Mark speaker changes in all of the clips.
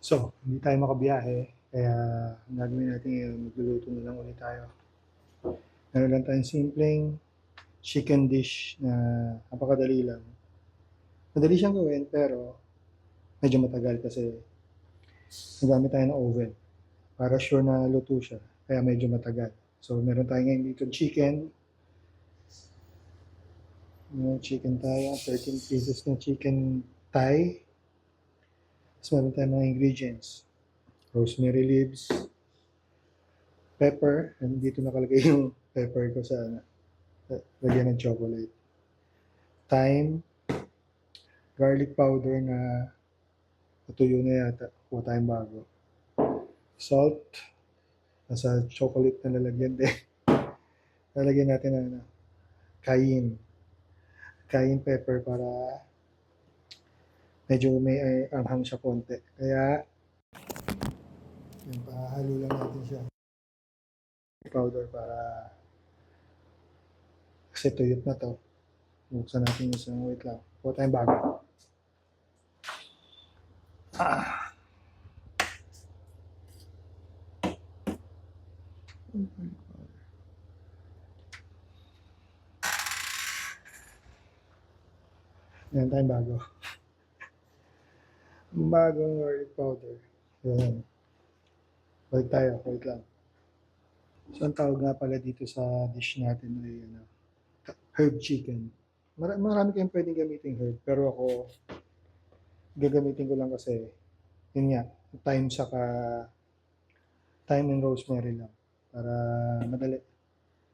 Speaker 1: So, hindi tayo makabiyahe, kaya ang gagawin natin ngayon, magluluto na lang ulit tayo. Meron lang tayong simpleng chicken dish na napakadali lang. Madali siyang gawin, pero medyo matagal kasi nagamit tayo ng oven. Para sure na luto siya, kaya medyo matagal. So, meron tayo ngayon dito chicken. May chicken tayo, 13 pieces ng chicken thigh. Tapos meron tayong mga ingredients. Rosemary leaves, pepper, and dito nakalagay yung pepper ko sa lagyan ng chocolate. Thyme, garlic powder na natuyo na yata. Kuha tayong bago. Salt, nasa chocolate na lalagyan din. Lalagyan natin ng cayenne. Cayenne pepper para medyo may anghang siya konti. Kaya, yun, pahalo lang natin siya. Powder para kasi tuyot na to. Buksan natin yung isang wait lang. Kuha tayong bago. Yan tayong bago. Bagong garlic powder. Yan. Balik tayo. Wait lang. So, ang tawag nga pala dito sa dish natin ay herb chicken. Marami kayong pwedeng gamitin herb, pero ako, gagamitin ko lang kasi, yun nga, thyme saka thyme and rosemary lang. Para madali.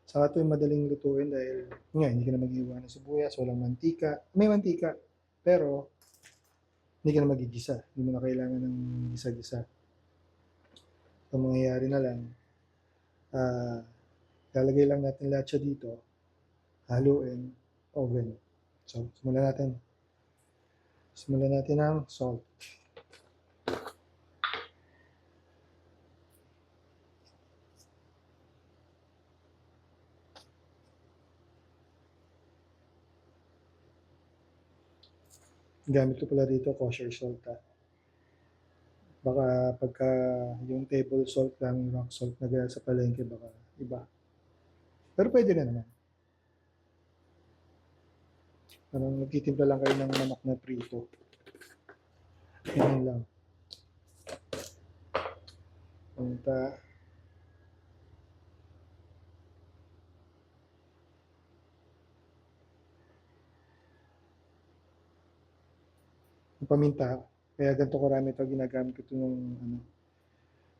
Speaker 1: Saka ito yung madaling lutuin dahil, nga, hindi ka na mag-iwan ng sibuyas, walang mantika. May mantika, pero hindi ka na magigisa. Hindi mo na kailangan ng gisa-gisa. Ang mangyayari na lang, lalagay lang natin lahat siya dito, haluin, oven. So, simulan natin. Simulan natin ang salt. Gamit ko pala dito kosher salt. Baka pagka yung table salt lang, rock salt na gaya sa palengke, baka iba. Pero pwede na naman. Parang nagtitimpla lang kayo ng manok na prito. Yan lang. Punta. Yung paminta. Kaya ganito karami ito ginagamit ko ito nung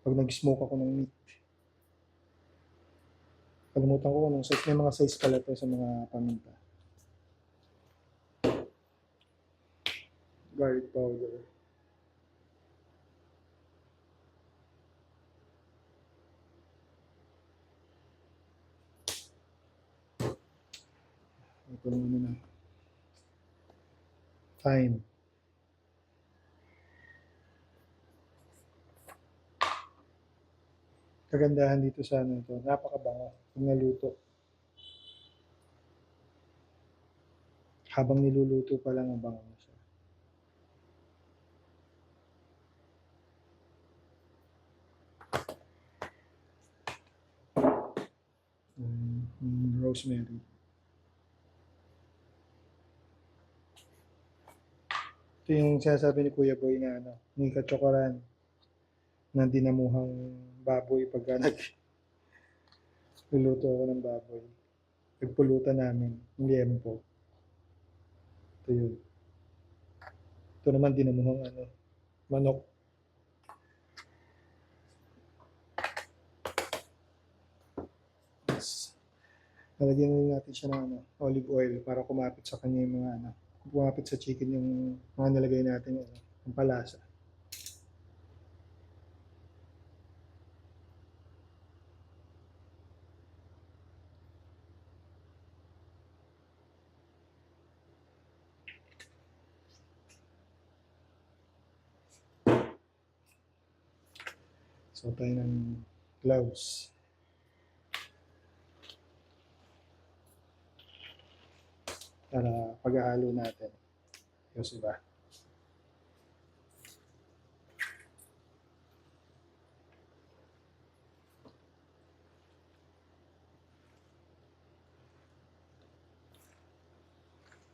Speaker 1: pag nag-smoke ako ng meat. Kalimutan ko kung anong size. May mga size pala ito sa mga paminta. Garlic powder. Ito na. Thyme. Kagandahan dito sa ito, napakabango pag naluto. Habang niluluto pa lang ang bango siya. Rosemary. Ito yung sinasabi ni Kuya Boy na ni katsokoran ng dinamuhang baboy pagka nagluluto ako ng baboy. Nagpulutan namin, yung liempo. Ito yun. Ito naman dinamuhang manok. Yes. Nalagyan na natin siya ng olive oil para kumapit sa kanya yung mga kumapit sa chicken yung mga nilagay natin yung palasa. So tayo ng gloves. Para pag-ahalo natin. Yes, diba?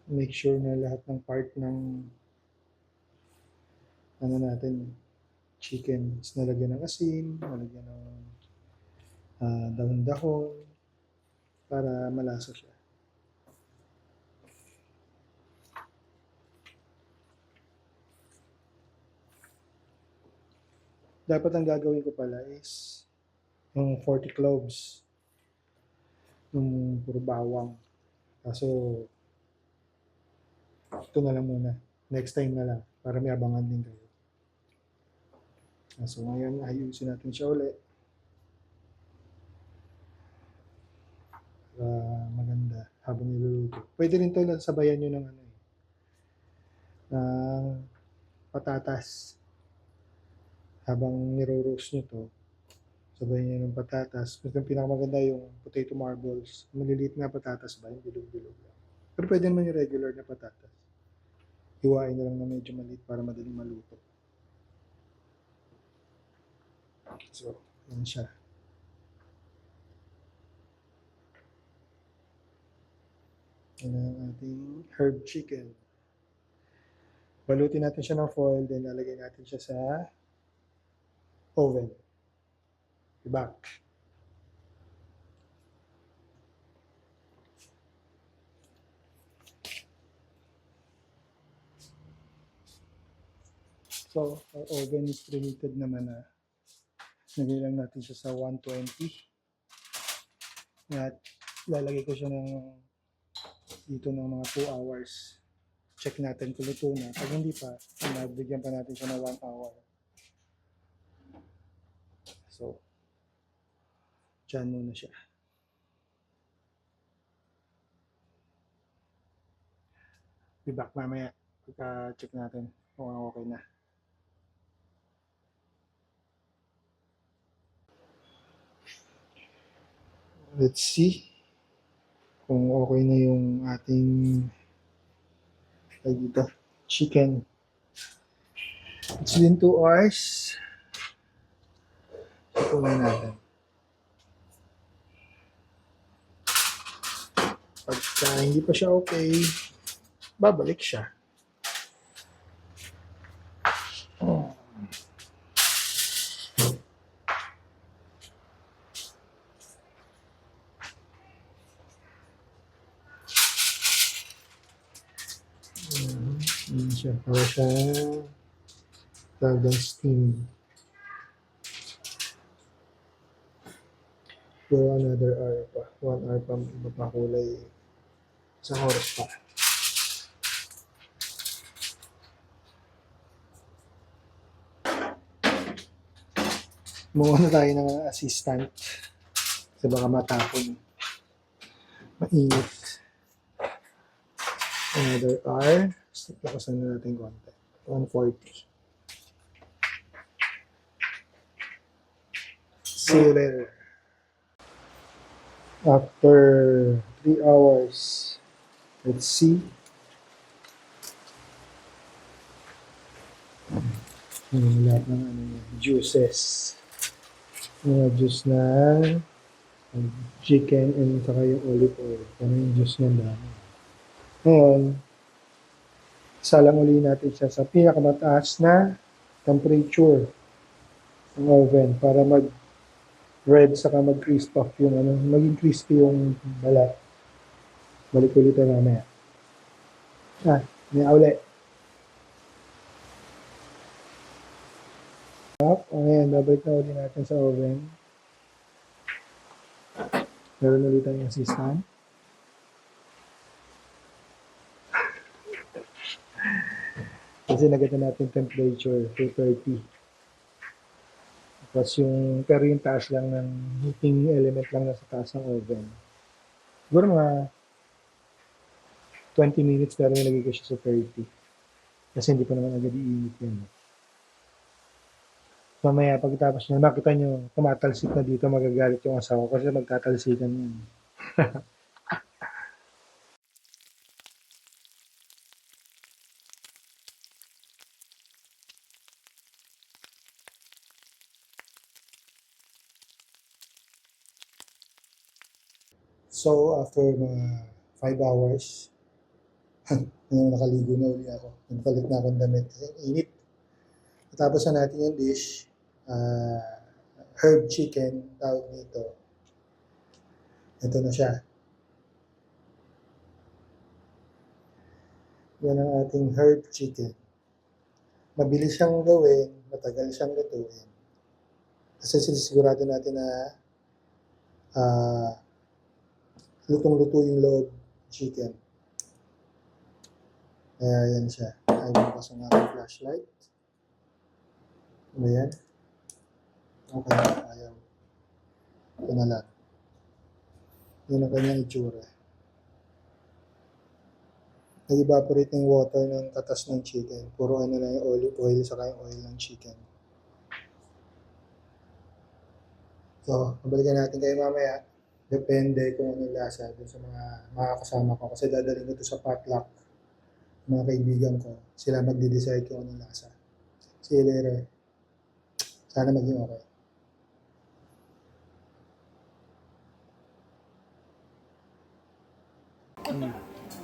Speaker 1: make sure na lahat ng part ng ano natin, chicken is nalagyan ng asin, nalagyan ng dahon-dahon para malasa siya. Dapat ang gagawin ko pala is yung 40 cloves, yung puro bawang. Kaso, ito na lang muna. Next time na lang, para may abangan din kayo. So ngayon, ayusin natin siya ulit. Maganda habang niluluto. Pwede rin ito lang sabayan nyo ng ng patatas. Habang niro-roast nyo to, sabayan nyo ng patatas. Mas yung pinakamaganda yung potato marbles. Maliliit na patatas ba? Yung bilog-bilog lang. Pero pwede naman yung regular na patatas. Hiwain na lang na medyo maliit para madaling maluto. So, yan siya. Yan ang ating herb chicken. Balutin natin siya ng foil, then lalagay natin siya sa oven. Back. So, our oven is preheated naman na. Lagay lang natin siya sa 120. At lalagay ko siya dito ng mga 2 hours. Check natin kung luto na. Pag hindi pa, nabigyan pa natin siya ng 1 hour. So, dyan muna siya. Be back mamaya pagka-check natin kung okay na. Let's see kung okay na yung ating dito, chicken. It's been 2 hours. Ituloy natin. Pagka hindi pa siya okay, babalik siya. Yan siya. Para siya talagang steam. So, another hour pa. 1 hour pa mapakulay. Isang oras pa. Mukha na tayo ng assistant. Kasi baka matapon. Mainit. Another hour. Lakasan na natin konti. 140. See you later. After 3 hours, let's see. Lahat ng juices. Mga juice na chicken and saka yung olive oil. Ano yung juice niya dami. Ngayon, salang uli natin siya sa pinakamataas na temperature ng oven para mag-red saka mag-crisp off yung maging crispy yung balat. Balik ulit tayo mamaya. May ulit. Ayan, babalik na ulit natin sa oven. Meron ulit tayong assistant. Kasi naganda natin temperature, 230. Tapos pero yung taas lang ng heating element lang nasa taas ng oven. Siguro mga 20 minutes pero nilagay ko siya sa 30. Kasi hindi pa naman agad iinit yan. Mamaya pagkatapos niya, makita nyo, tumatalsik na dito, magagalit yung asawa kasi magtatalsikan yan. So, after 5 hours, Yung nakaligo na uli ako. Nagpalit na akong damit kasi ang init. Tapos na natin yung dish. Herb chicken, tawag nito. Ito na siya. Yan ang ating herb chicken. Mabilis siyang gawin, matagal siyang lutuin. Kasi sinisigurado natin na lutong-luto yung loob chicken. Kaya yan siya. Ay, bukas ang aking flashlight. Ano yan? Okay, ayaw. Ito na lang. Yun ang kanyang itsura. Nag-evaporate ng water ng katas ng chicken. Puro ano lang yung olive oil saka yung oil ng chicken. So, babalikan natin kayo mamaya. Depende kung anong lasa dun sa mga kasama ko. Kasi dadalhin ko ito sa potluck. Mga kaibigan ko. Sila magde-decide kung anong lasa. See you later. Sana maging okay.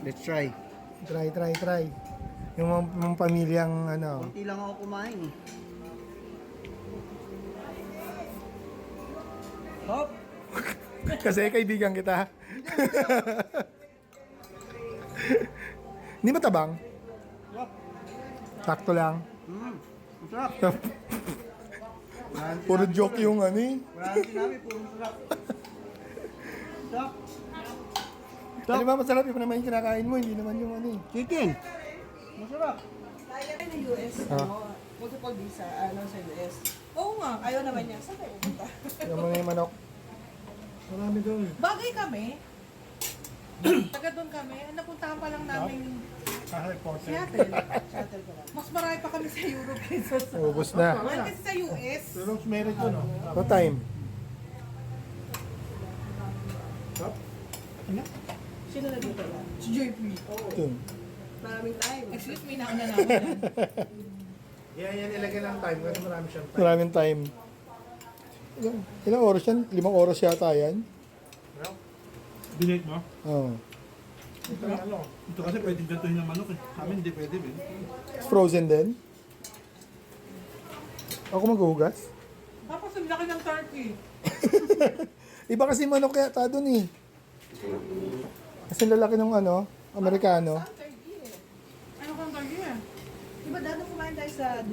Speaker 2: Let's try.
Speaker 1: Try. Yung pamilyang ano.
Speaker 2: Kunti lang ako kumain eh. Hop!
Speaker 1: Kasi kaibigan kita. Hindi matabang?
Speaker 2: Hop!
Speaker 1: Sakto lang.
Speaker 2: Masarap.
Speaker 1: Puro joke yung ano eh.
Speaker 2: Wala nang sinabi, puro masarap. Masarap.
Speaker 1: Di ba masarap yung naman yung kinakain mo, hindi naman yung ano eh.
Speaker 2: Chicken! Masarap.
Speaker 3: Kaya ng US, multiple visa, sa US. Oo nga, ayaw naman niya. Saan tayo pupunta?
Speaker 1: Yung mga yung manok.
Speaker 2: Marami doon.
Speaker 3: Bagay kami. Taga doon kami. Napuntahan pa lang namin Seattle. Seattle pa lang. Mas marami pa kami sa Europe kaysa sa...
Speaker 1: Ubus na.
Speaker 3: Well, kasi sa US.
Speaker 2: Rosemary ko, no?
Speaker 1: What time?
Speaker 3: Sino nagluto ba? Si JP. Oo.
Speaker 1: Yun.
Speaker 3: Maraming time. Excuse me, nauna na ako yan.
Speaker 2: Yan ilagay ng time kasi marami siyang time.
Speaker 1: Maraming time. Ilang oras yan? 5 oras yata yan?
Speaker 4: Binate mo?
Speaker 1: Oo.
Speaker 4: Ito kasi pwedeng gantuhin ng manok eh. Sa amin hindi pwede eh.
Speaker 1: Frozen din? Ako maghuhugas?
Speaker 3: Tapos ang laki ng turkey.
Speaker 1: Iba kasi manok yata dun eh. Kasi lalaki ng ano, Amerikano.
Speaker 3: Turkey eh. Ano kang turkey eh? Diba dado kumain tayo sa